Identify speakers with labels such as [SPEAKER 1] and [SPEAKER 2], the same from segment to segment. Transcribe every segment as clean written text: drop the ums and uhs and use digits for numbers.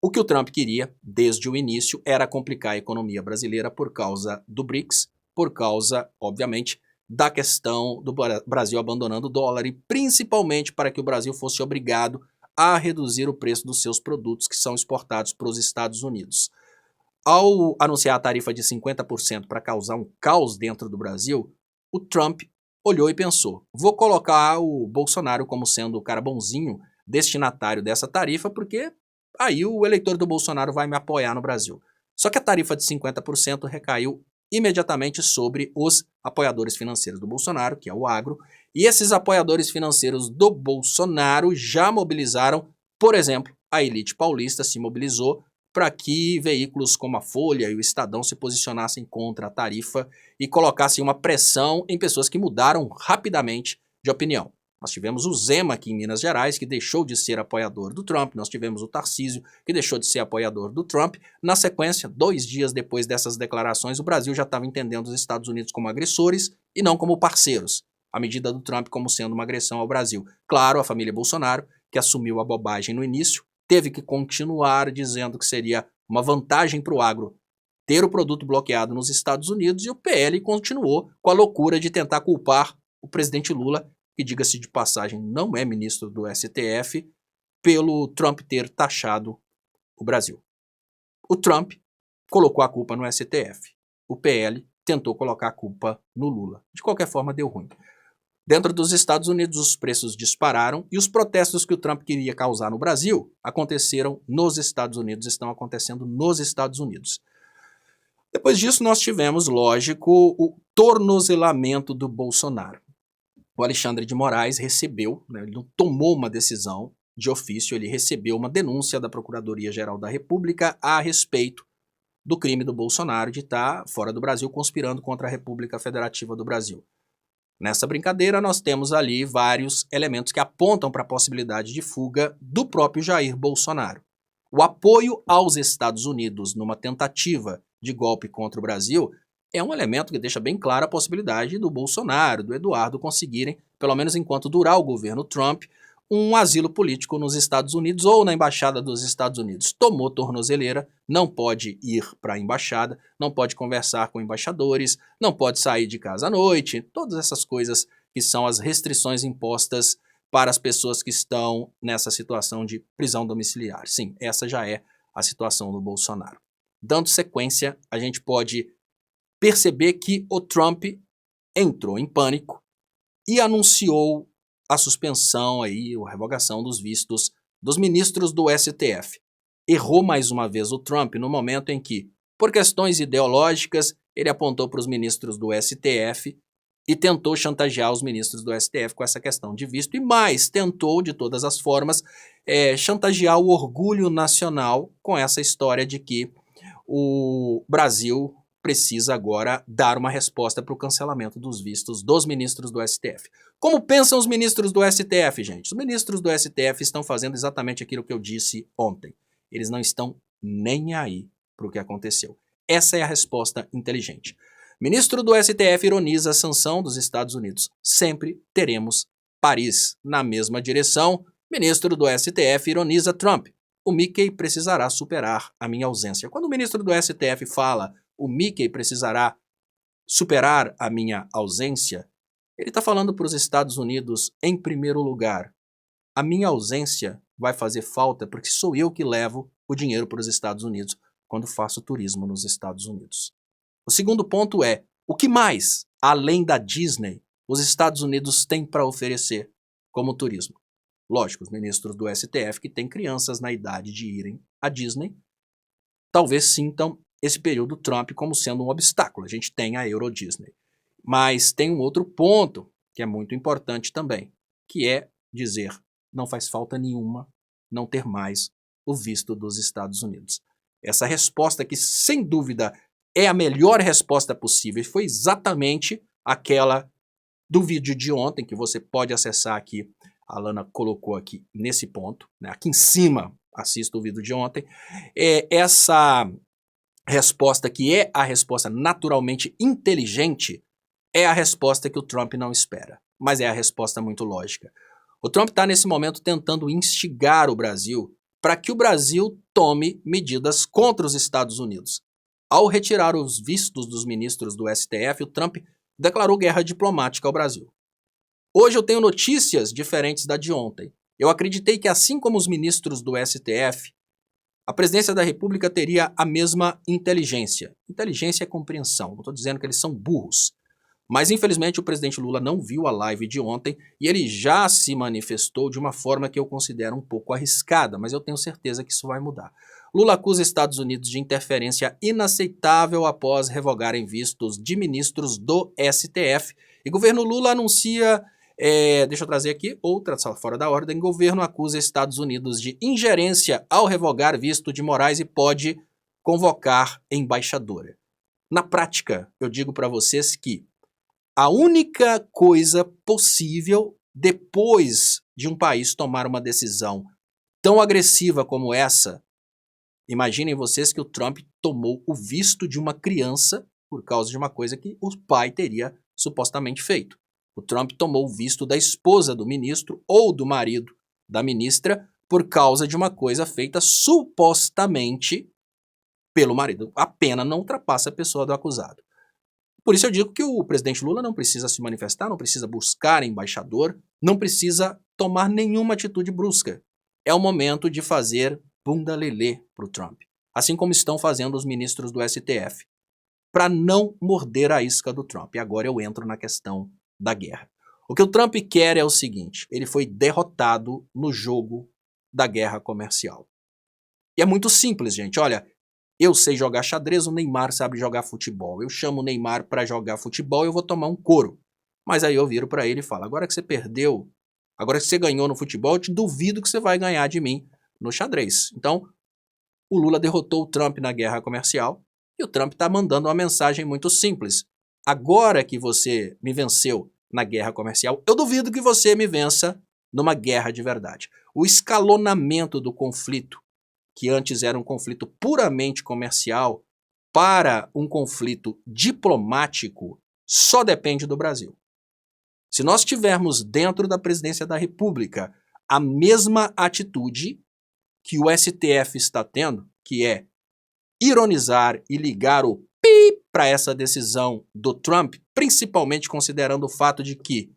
[SPEAKER 1] O que o Trump queria, desde o início, era complicar a economia brasileira por causa do BRICS, por causa, obviamente, da questão do Brasil abandonando o dólar e principalmente para que o Brasil fosse obrigado a reduzir o preço dos seus produtos que são exportados para os Estados Unidos. Ao anunciar a tarifa de 50% para causar um caos dentro do Brasil, o Trump olhou e pensou, vou colocar o Bolsonaro como sendo o cara bonzinho, destinatário dessa tarifa, porque aí o eleitor do Bolsonaro vai me apoiar no Brasil. Só que a tarifa de 50% recaiu imediatamente sobre os apoiadores financeiros do Bolsonaro, que é o agro, e esses apoiadores financeiros do Bolsonaro já mobilizaram, por exemplo, a elite paulista se mobilizou para que veículos como a Folha e o Estadão se posicionassem contra a tarifa e colocassem uma pressão em pessoas que mudaram rapidamente de opinião. Nós tivemos o Zema aqui em Minas Gerais, que deixou de ser apoiador do Trump, nós tivemos o Tarcísio, que deixou de ser apoiador do Trump. Na sequência, 2 dias depois dessas declarações, o Brasil já estava entendendo os Estados Unidos como agressores e não como parceiros, a medida do Trump como sendo uma agressão ao Brasil. Claro, a família Bolsonaro, que assumiu a bobagem no início, teve que continuar dizendo que seria uma vantagem para o agro ter o produto bloqueado nos Estados Unidos, e o PL continuou com a loucura de tentar culpar o presidente Lula, que, diga-se de passagem, não é ministro do STF, pelo Trump ter taxado o Brasil. O Trump colocou a culpa no STF. O PL tentou colocar a culpa no Lula. De qualquer forma, deu ruim. Dentro dos Estados Unidos, os preços dispararam e os protestos que o Trump queria causar no Brasil aconteceram nos Estados Unidos, estão acontecendo nos Estados Unidos. Depois disso, nós tivemos, lógico, o tornozelamento do Bolsonaro. O Alexandre de Moraes recebeu, ele não tomou uma decisão de ofício, ele recebeu uma denúncia da Procuradoria-Geral da República a respeito do crime do Bolsonaro de estar fora do Brasil conspirando contra a República Federativa do Brasil. Nessa brincadeira, nós temos ali vários elementos que apontam para a possibilidade de fuga do próprio Jair Bolsonaro. O apoio aos Estados Unidos numa tentativa de golpe contra o Brasil é um elemento que deixa bem clara a possibilidade do Bolsonaro, do Eduardo conseguirem, pelo menos enquanto durar o governo Trump, um asilo político nos Estados Unidos ou na Embaixada dos Estados Unidos. Tomou tornozeleira, não pode ir para a embaixada, não pode conversar com embaixadores, não pode sair de casa à noite, todas essas coisas que são as restrições impostas para as pessoas que estão nessa situação de prisão domiciliar. Sim, essa já é a situação do Bolsonaro. Dando sequência, a gente pode perceber que o Trump entrou em pânico e anunciou a suspensão, aí, a revogação dos vistos dos ministros do STF. Errou mais uma vez o Trump no momento em que, por questões ideológicas, ele apontou para os ministros do STF e tentou chantagear os ministros do STF com essa questão de visto, e mais, tentou, de todas as formas, chantagear o orgulho nacional com essa história de que o Brasil precisa agora dar uma resposta para o cancelamento dos vistos dos ministros do STF. Como pensam os ministros do STF, gente? Os ministros do STF estão fazendo exatamente aquilo que eu disse ontem. Eles não estão nem aí para o que aconteceu. Essa é a resposta inteligente. Ministro do STF ironiza a sanção dos Estados Unidos. Sempre teremos Paris na mesma direção. Ministro do STF ironiza Trump. O Mickey precisará superar a minha ausência. Quando o ministro do STF fala o Mickey precisará superar a minha ausência, ele está falando para os Estados Unidos, em primeiro lugar, a minha ausência vai fazer falta porque sou eu que levo o dinheiro para os Estados Unidos quando faço turismo nos Estados Unidos. O segundo ponto é, o que mais, além da Disney, os Estados Unidos têm para oferecer como turismo? Lógico, os ministros do STF que têm crianças na idade de irem à Disney, talvez sintam esse período Trump como sendo um obstáculo. A gente tem a Euro Disney. Mas tem um outro ponto que é muito importante também, que é dizer, não faz falta nenhuma não ter mais o visto dos Estados Unidos. Essa resposta que, sem dúvida, é a melhor resposta possível, foi exatamente aquela do vídeo de ontem, que você pode acessar aqui, a Lana colocou aqui nesse ponto, né? Aqui em cima, assista o vídeo de ontem, essa resposta que é a resposta naturalmente inteligente é a resposta que o Trump não espera, mas é a resposta muito lógica. O Trump está nesse momento tentando instigar o Brasil para que o Brasil tome medidas contra os Estados Unidos. Ao retirar os vistos dos ministros do STF, o Trump declarou guerra diplomática ao Brasil. Hoje eu tenho notícias diferentes da de ontem. Eu acreditei que, assim como os ministros do STF, a presidência da República teria a mesma inteligência. Inteligência é compreensão, não estou dizendo que eles são burros. Mas, infelizmente, o presidente Lula não viu a live de ontem e ele já se manifestou de uma forma que eu considero um pouco arriscada, mas eu tenho certeza que isso vai mudar. Lula acusa Estados Unidos de interferência inaceitável após revogarem vistos de ministros do STF. E governo Lula anuncia, deixa eu trazer aqui, outra fora da ordem, governo acusa Estados Unidos de ingerência ao revogar visto de Moraes e pode convocar embaixadora. Na prática, eu digo para vocês que a única coisa possível depois de um país tomar uma decisão tão agressiva como essa, imaginem vocês que o Trump tomou o visto de uma criança por causa de uma coisa que o pai teria supostamente feito. O Trump tomou o visto da esposa do ministro ou do marido da ministra por causa de uma coisa feita supostamente pelo marido. A pena não ultrapassa a pessoa do acusado. Por isso eu digo que o presidente Lula não precisa se manifestar, não precisa buscar embaixador, não precisa tomar nenhuma atitude brusca. É o momento de fazer bunda lelê para o Trump, assim como estão fazendo os ministros do STF, para não morder a isca do Trump. E agora eu entro na questão da guerra. O que o Trump quer é o seguinte: ele foi derrotado no jogo da guerra comercial. E é muito simples, gente. Olha, eu sei jogar xadrez, o Neymar sabe jogar futebol. Eu chamo o Neymar para jogar futebol e eu vou tomar um couro. Mas aí eu viro para ele e falo: agora que você perdeu, agora que você ganhou no futebol, eu te duvido que você vai ganhar de mim no xadrez. Então, o Lula derrotou o Trump na guerra comercial e o Trump está mandando uma mensagem muito simples: agora que você me venceu na guerra comercial, eu duvido que você me vença numa guerra de verdade. O escalonamento do conflito, que antes era um conflito puramente comercial, para um conflito diplomático, só depende do Brasil. Se nós tivermos dentro da presidência da República a mesma atitude que o STF está tendo, que é ironizar e ligar o pi para essa decisão do Trump, principalmente considerando o fato de que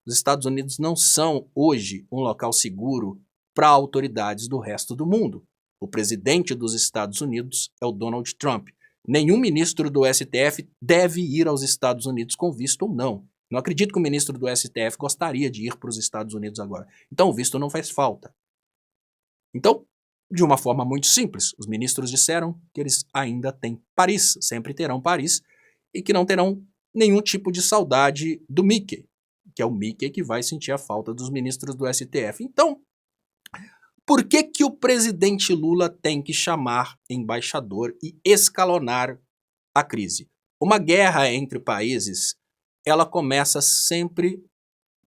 [SPEAKER 1] os Estados Unidos não são hoje um local seguro para autoridades do resto do mundo. O presidente dos Estados Unidos é o Donald Trump. Nenhum ministro do STF deve ir aos Estados Unidos com visto ou não. Não acredito que o ministro do STF gostaria de ir para os Estados Unidos agora. Então o visto não faz falta. Então, de uma forma muito simples, os ministros disseram que eles ainda têm Paris, sempre terão Paris, e que não terão nenhum tipo de saudade do Mickey, que é o Mickey que vai sentir a falta dos ministros do STF. Então, por que que o presidente Lula tem que chamar embaixador e escalonar a crise? Uma guerra entre países, ela começa sempre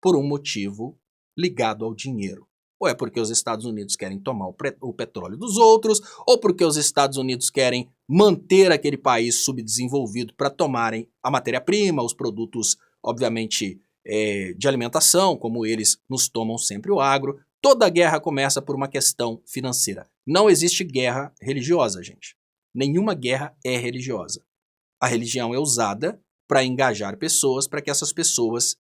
[SPEAKER 1] por um motivo ligado ao dinheiro. Ou é porque os Estados Unidos querem tomar o petróleo dos outros, ou porque os Estados Unidos querem manter aquele país subdesenvolvido para tomarem a matéria-prima, os produtos, obviamente, de alimentação, como eles nos tomam sempre o agro. Toda guerra começa por uma questão financeira. Não existe guerra religiosa, gente. Nenhuma guerra é religiosa. A religião é usada para engajar pessoas, para que essas pessoas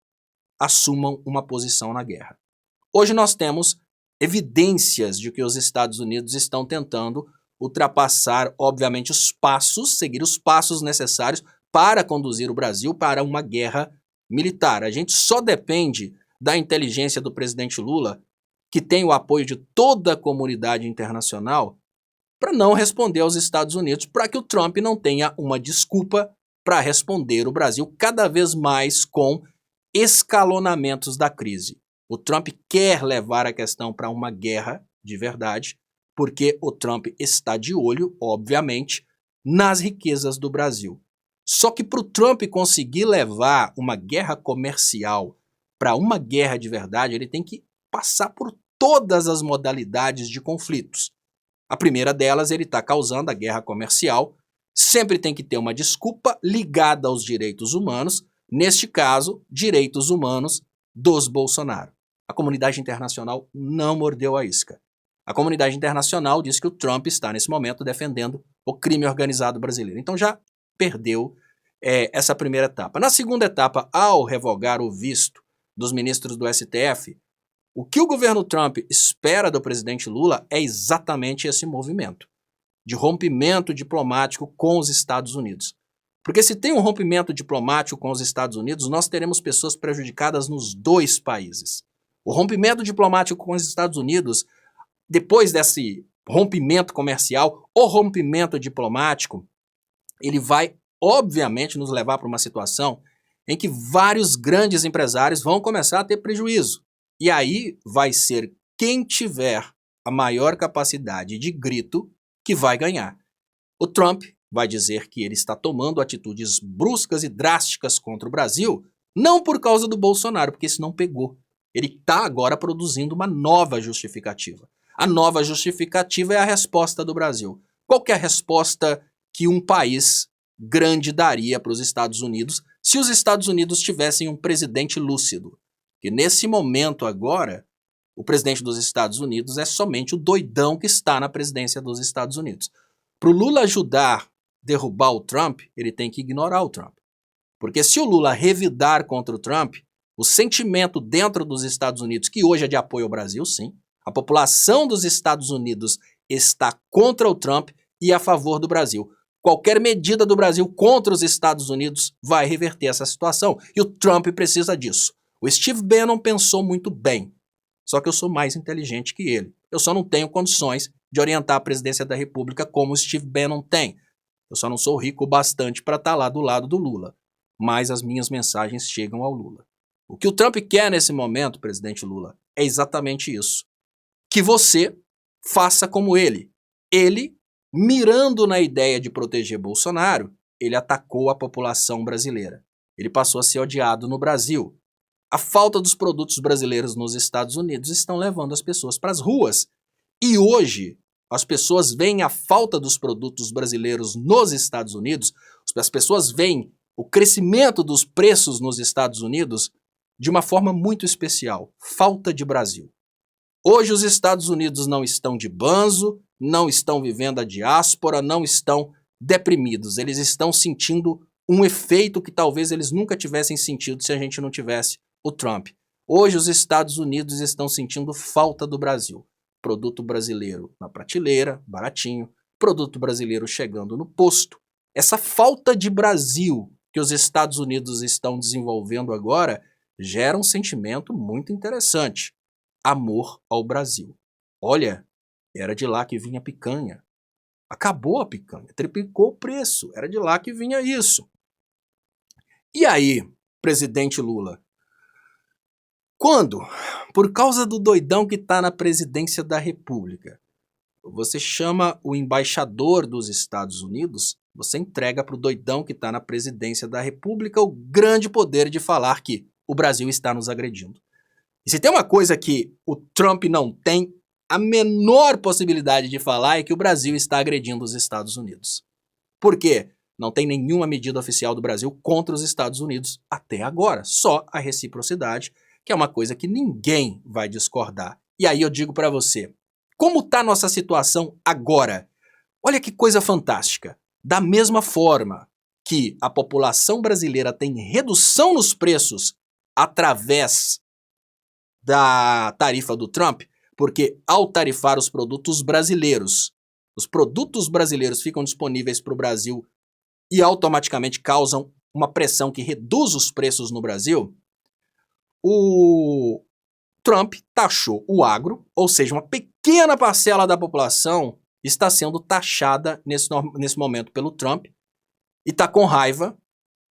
[SPEAKER 1] assumam uma posição na guerra. Hoje nós temos evidências de que os Estados Unidos estão tentando ultrapassar, obviamente, seguir os passos necessários para conduzir o Brasil para uma guerra militar. A gente só depende da inteligência do presidente Lula, que tem o apoio de toda a comunidade internacional, para não responder aos Estados Unidos, para que o Trump não tenha uma desculpa para responder o Brasil cada vez mais com escalonamentos da crise. O Trump quer levar a questão para uma guerra de verdade, porque o Trump está de olho, obviamente, nas riquezas do Brasil. Só que para o Trump conseguir levar uma guerra comercial para uma guerra de verdade, ele tem que passar por todas as modalidades de conflitos. A primeira delas, ele está causando a guerra comercial. Sempre tem que ter uma desculpa ligada aos direitos humanos, neste caso, direitos humanos dos Bolsonaro. A comunidade internacional não mordeu a isca. A comunidade internacional diz que o Trump está, nesse momento, defendendo o crime organizado brasileiro. Então já perdeu essa primeira etapa. Na segunda etapa, ao revogar o visto dos ministros do STF, o que o governo Trump espera do presidente Lula é exatamente esse movimento de rompimento diplomático com os Estados Unidos. Porque se tem um rompimento diplomático com os Estados Unidos, nós teremos pessoas prejudicadas nos dois países. O rompimento diplomático com os Estados Unidos, depois desse rompimento comercial, o rompimento diplomático, ele vai, obviamente, nos levar para uma situação em que vários grandes empresários vão começar a ter prejuízo. E aí vai ser quem tiver a maior capacidade de grito que vai ganhar. O Trump vai dizer que ele está tomando atitudes bruscas e drásticas contra o Brasil, não por causa do Bolsonaro, porque isso não pegou. Ele está agora produzindo uma nova justificativa. A nova justificativa é a resposta do Brasil. Qual que é a resposta que um país grande daria para os Estados Unidos se os Estados Unidos tivessem um presidente lúcido? Que nesse momento agora, o presidente dos Estados Unidos é somente o doidão que está na presidência dos Estados Unidos. Para o Lula ajudar a derrubar o Trump, ele tem que ignorar o Trump. Porque se o Lula revidar contra o Trump, o sentimento dentro dos Estados Unidos, que hoje é de apoio ao Brasil, sim, a população dos Estados Unidos está contra o Trump e a favor do Brasil. Qualquer medida do Brasil contra os Estados Unidos vai reverter essa situação. E o Trump precisa disso. O Steve Bannon pensou muito bem. Só que eu sou mais inteligente que ele. Eu só não tenho condições de orientar a presidência da República como o Steve Bannon tem. Eu só não sou rico o bastante para estar lá do lado do Lula. Mas as minhas mensagens chegam ao Lula. O que o Trump quer nesse momento, presidente Lula, é exatamente isso. Que você faça como ele. Ele, mirando na ideia de proteger Bolsonaro, ele atacou a população brasileira. Ele passou a ser odiado no Brasil. A falta dos produtos brasileiros nos Estados Unidos estão levando as pessoas para as ruas. E hoje, as pessoas veem a falta dos produtos brasileiros nos Estados Unidos, as pessoas veem o crescimento dos preços nos Estados Unidos de uma forma muito especial. Falta de Brasil. Hoje os Estados Unidos não estão de banzo, não estão vivendo a diáspora, não estão deprimidos. Eles estão sentindo um efeito que talvez eles nunca tivessem sentido se a gente não tivesse o Trump. Hoje os Estados Unidos estão sentindo falta do Brasil. Produto brasileiro na prateleira, baratinho. Produto brasileiro chegando no posto. Essa falta de Brasil que os Estados Unidos estão desenvolvendo agora gera um sentimento muito interessante. Amor ao Brasil. Olha, era de lá que vinha a picanha. Acabou a picanha, triplicou o preço. Era de lá que vinha isso. E aí, presidente Lula? Quando, por causa do doidão que está na presidência da República, você chama o embaixador dos Estados Unidos, você entrega para o doidão que está na presidência da República o grande poder de falar que o Brasil está nos agredindo. E se tem uma coisa que o Trump não tem a menor possibilidade de falar é que o Brasil está agredindo os Estados Unidos. Por quê? Não tem nenhuma medida oficial do Brasil contra os Estados Unidos até agora. Só a reciprocidade, que é uma coisa que ninguém vai discordar. E aí eu digo para você, como está a nossa situação agora? Olha que coisa fantástica. Da mesma forma que a população brasileira tem redução nos preços através da tarifa do Trump, porque ao tarifar os produtos brasileiros ficam disponíveis para o Brasil e automaticamente causam uma pressão que reduz os preços no Brasil, o Trump taxou o agro, ou seja, uma pequena parcela da população está sendo taxada nesse momento pelo Trump e está com raiva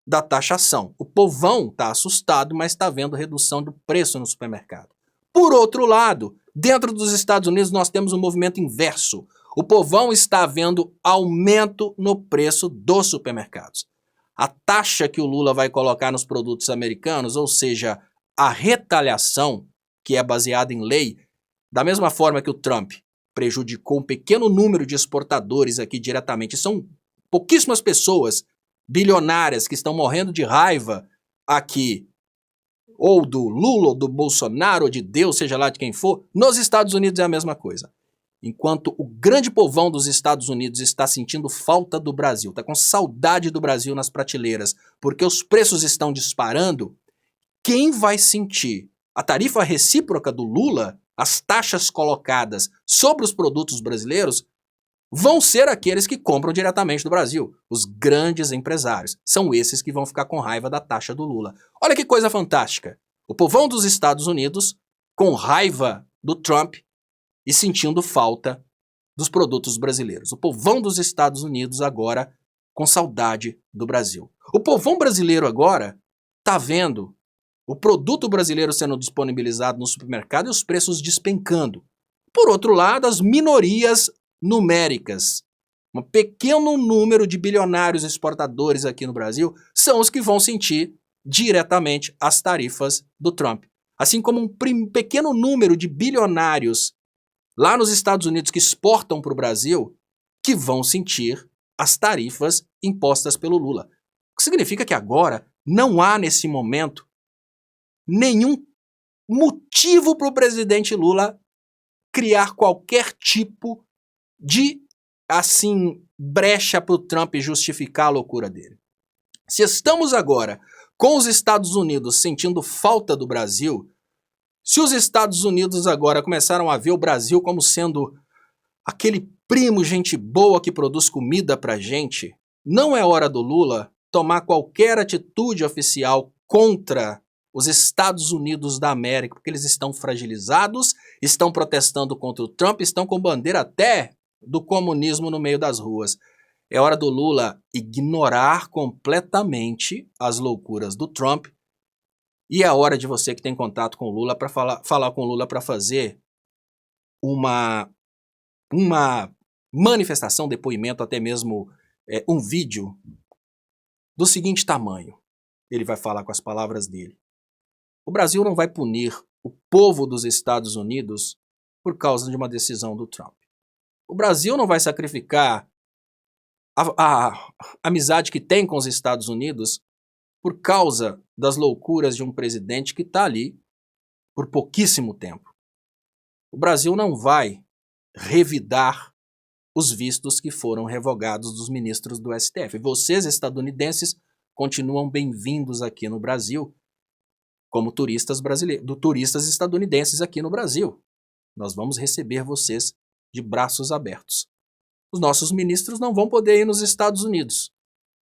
[SPEAKER 1] da taxação. O povão está assustado, mas está vendo redução do preço no supermercado. Por outro lado, dentro dos Estados Unidos nós temos um movimento inverso. O povão está vendo aumento no preço dos supermercados. A taxa que o Lula vai colocar nos produtos americanos, ou seja, a retaliação, que é baseada em lei, da mesma forma que o Trump prejudicou um pequeno número de exportadores aqui diretamente, são pouquíssimas pessoas bilionárias que estão morrendo de raiva aqui, ou do Lula, ou do Bolsonaro, ou de Deus, seja lá de quem for, nos Estados Unidos é a mesma coisa. enquanto o grande povão dos Estados Unidos está sentindo falta do Brasil, está com saudade do Brasil nas prateleiras, porque os preços estão disparando, quem vai sentir a tarifa recíproca do Lula, as taxas colocadas sobre os produtos brasileiros, vão ser aqueles que compram diretamente do Brasil, os grandes empresários. São esses que vão ficar com raiva da taxa do Lula. Olha que coisa fantástica. O povão dos Estados Unidos com raiva do Trump e sentindo falta dos produtos brasileiros. O povão dos Estados Unidos agora com saudade do Brasil. O povão brasileiro agora está vendo o produto brasileiro sendo disponibilizado no supermercado e os preços despencando. Por outro lado, as minorias numéricas, um pequeno número de bilionários exportadores aqui no Brasil, são os que vão sentir diretamente as tarifas do Trump. Assim como um pequeno número de bilionários lá nos Estados Unidos que exportam para o Brasil, que vão sentir as tarifas impostas pelo Lula. O que significa que agora não há nesse momento nenhum motivo para o presidente Lula criar qualquer tipo de, assim, brecha para o Trump justificar a loucura dele. Se estamos agora com os Estados Unidos sentindo falta do Brasil, se os Estados Unidos agora começaram a ver o Brasil como sendo aquele primo gente boa que produz comida pra gente, não é hora do Lula tomar qualquer atitude oficial contra os Estados Unidos da América, porque eles estão fragilizados, estão protestando contra o Trump, estão com bandeira até do comunismo no meio das ruas. É hora do Lula ignorar completamente as loucuras do Trump e é hora de você que tem contato com o Lula para falar com o Lula para fazer uma manifestação, depoimento, até mesmo um vídeo do seguinte tamanho. Ele vai falar com as palavras dele. O Brasil não vai punir o povo dos Estados Unidos por causa de uma decisão do Trump. O Brasil não vai sacrificar a amizade que tem com os Estados Unidos por causa das loucuras de um presidente que está ali por pouquíssimo tempo. O Brasil não vai revidar os vistos que foram revogados dos ministros do STF. Vocês, estadunidenses, continuam bem-vindos aqui no Brasil como turistas estadunidenses aqui no Brasil. Nós vamos receber vocês de braços abertos. Os nossos ministros não vão poder ir nos Estados Unidos,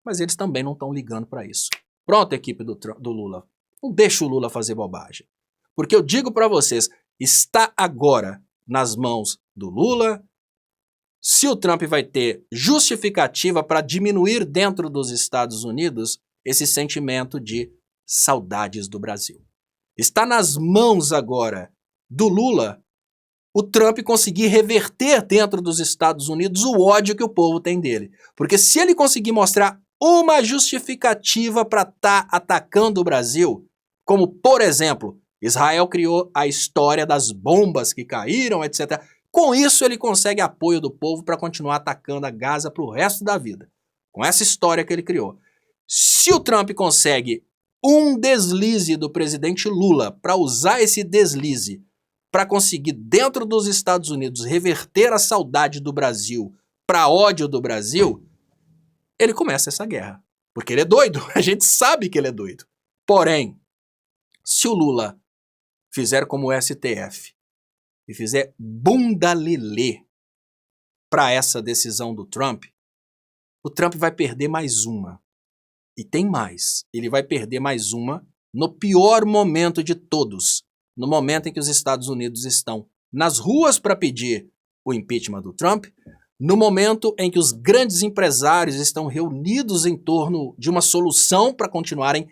[SPEAKER 1] mas eles também não estão ligando para isso. Pronto, equipe do Lula. Não deixa o Lula fazer bobagem. Porque eu digo para vocês, está agora nas mãos do Lula. Se o Trump vai ter justificativa para diminuir dentro dos Estados Unidos esse sentimento de saudades do Brasil. Está nas mãos agora do Lula o Trump conseguir reverter dentro dos Estados Unidos o ódio que o povo tem dele. Porque se ele conseguir mostrar uma justificativa para estar atacando o Brasil, como, por exemplo, Israel criou a história das bombas que caíram, etc. Com isso, ele consegue apoio do povo para continuar atacando a Gaza para o resto da vida. Com essa história que ele criou. Se o Trump consegue um deslize do presidente Lula para usar esse deslize para conseguir, dentro dos Estados Unidos, reverter a saudade do Brasil para ódio do Brasil, ele começa essa guerra. Porque ele é doido, a gente sabe que ele é doido. Porém, se o Lula fizer como o STF e fizer bunda lelê para essa decisão do Trump, o Trump vai perder mais uma. E tem mais. Ele vai perder mais uma no pior momento de todos. No momento em que os Estados Unidos estão nas ruas para pedir o impeachment do Trump, no momento em que os grandes empresários estão reunidos em torno de uma solução para continuarem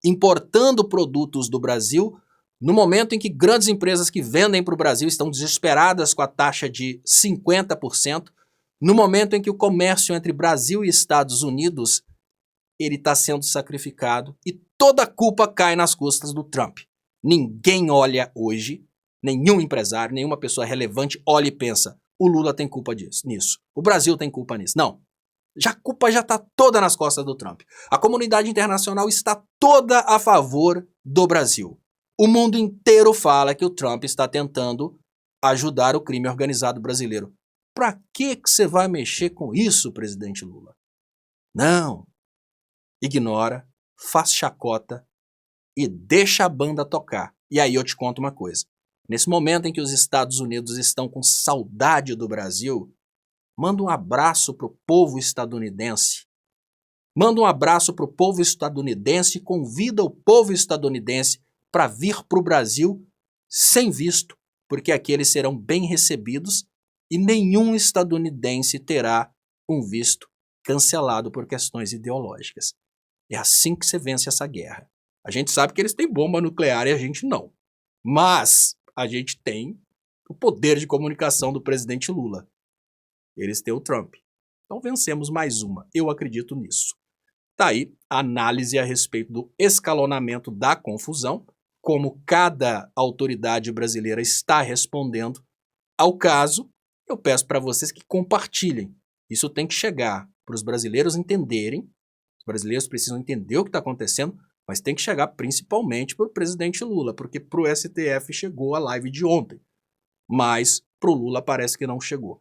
[SPEAKER 1] importando produtos do Brasil, no momento em que grandes empresas que vendem para o Brasil estão desesperadas com a taxa de 50%, no momento em que o comércio entre Brasil e Estados Unidos ele está sendo sacrificado e toda a culpa cai nas costas do Trump. Ninguém olha hoje, nenhum empresário, nenhuma pessoa relevante olha e pensa, o Lula tem culpa nisso, o Brasil tem culpa nisso. Não, a culpa já está toda nas costas do Trump. A comunidade internacional está toda a favor do Brasil. O mundo inteiro fala que o Trump está tentando ajudar o crime organizado brasileiro. Pra que você vai mexer com isso, presidente Lula? Não. Ignora, faz chacota e deixa a banda tocar. E aí eu te conto uma coisa. Nesse momento em que os Estados Unidos estão com saudade do Brasil, manda um abraço pro povo estadunidense. Manda um abraço pro povo estadunidense e convida o povo estadunidense para vir pro Brasil sem visto, porque aqui eles serão bem recebidos e nenhum estadunidense terá um visto cancelado por questões ideológicas. É assim que você vence essa guerra. A gente sabe que eles têm bomba nuclear e a gente não. Mas a gente tem o poder de comunicação do presidente Lula. Eles têm o Trump. Então vencemos mais uma. Eu acredito nisso. Tá aí a análise a respeito do escalonamento da confusão, como cada autoridade brasileira está respondendo ao caso. Eu peço para vocês que compartilhem. Isso tem que chegar para os brasileiros entenderem. Os brasileiros precisam entender o que está acontecendo, mas tem que chegar principalmente para o presidente Lula, porque para o STF chegou a live de ontem, mas para o Lula parece que não chegou.